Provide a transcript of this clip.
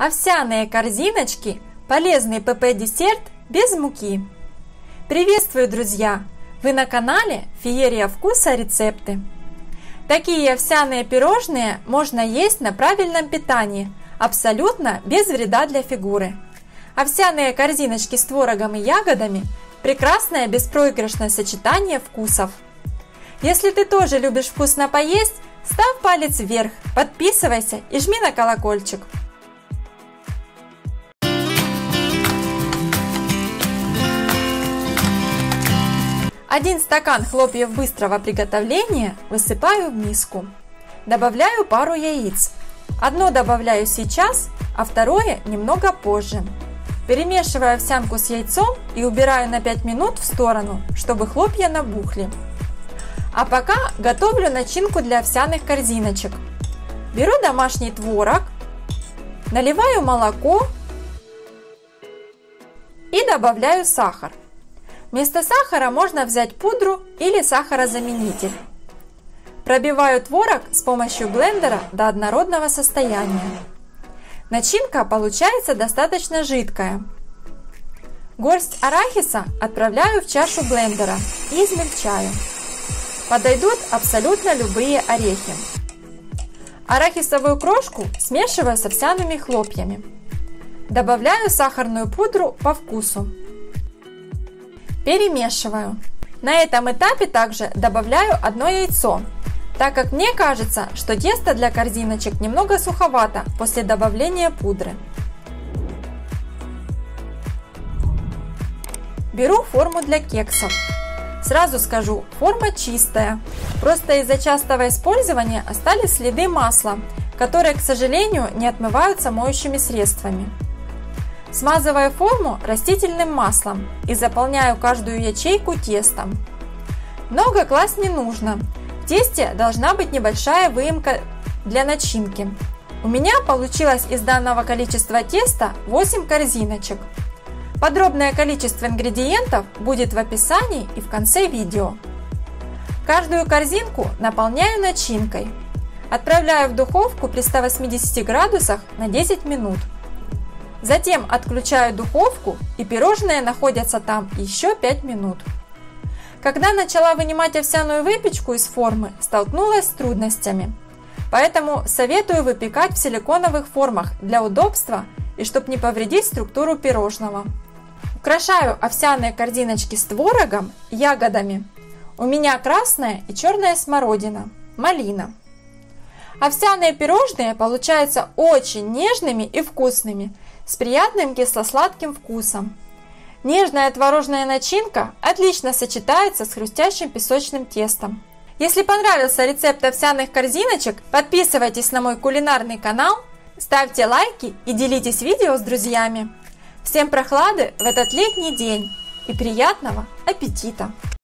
Овсяные корзиночки – полезный ПП-десерт без муки. Приветствую, друзья! Вы на канале Феерия вкуса рецепты. Такие овсяные пирожные можно есть на правильном питании, абсолютно без вреда для фигуры. Овсяные корзиночки с творогом и ягодами – прекрасное беспроигрышное сочетание вкусов. Если ты тоже любишь вкусно поесть, ставь палец вверх, подписывайся и жми на колокольчик. Один стакан хлопьев быстрого приготовления высыпаю в миску. Добавляю пару яиц. Одно добавляю сейчас, а второе немного позже. Перемешиваю овсянку с яйцом и убираю на 5 минут в сторону, чтобы хлопья набухли. А пока готовлю начинку для овсяных корзиночек. Беру домашний творог, наливаю молоко и добавляю сахар. Вместо сахара можно взять пудру или сахарозаменитель. Пробиваю творог с помощью блендера до однородного состояния. Начинка получается достаточно жидкая. Горсть арахиса отправляю в чашу блендера и измельчаю. Подойдут абсолютно любые орехи. Арахисовую крошку смешиваю с овсяными хлопьями. Добавляю сахарную пудру по вкусу. Перемешиваю. На этом этапе также добавляю одно яйцо, так как мне кажется, что тесто для корзиночек немного суховато после добавления пудры. Беру форму для кексов. Сразу скажу, форма чистая, просто из-за частого использования остались следы масла, которые, к сожалению, не отмываются моющими средствами. Смазываю форму растительным маслом и заполняю каждую ячейку тестом. Много класть не нужно. В тесте должна быть небольшая выемка для начинки. У меня получилось из данного количества теста 8 корзиночек. Подробное количество ингредиентов будет в описании и в конце видео. Каждую корзинку наполняю начинкой. Отправляю в духовку при 180 градусах на 10 минут. Затем отключаю духовку, и пирожные находятся там еще 5 минут. Когда начала вынимать овсяную выпечку из формы, столкнулась с трудностями. Поэтому советую выпекать в силиконовых формах для удобства и чтобы не повредить структуру пирожного. Украшаю овсяные корзиночки с творогом, ягодами. У меня красная и черная смородина, малина. Овсяные пирожные получаются очень нежными и вкусными, с приятным кисло-сладким вкусом. Нежная творожная начинка отлично сочетается с хрустящим песочным тестом. Если понравился рецепт овсяных корзиночек, подписывайтесь на мой кулинарный канал, ставьте лайки и делитесь видео с друзьями. Всем прохлады в этот летний день и приятного аппетита!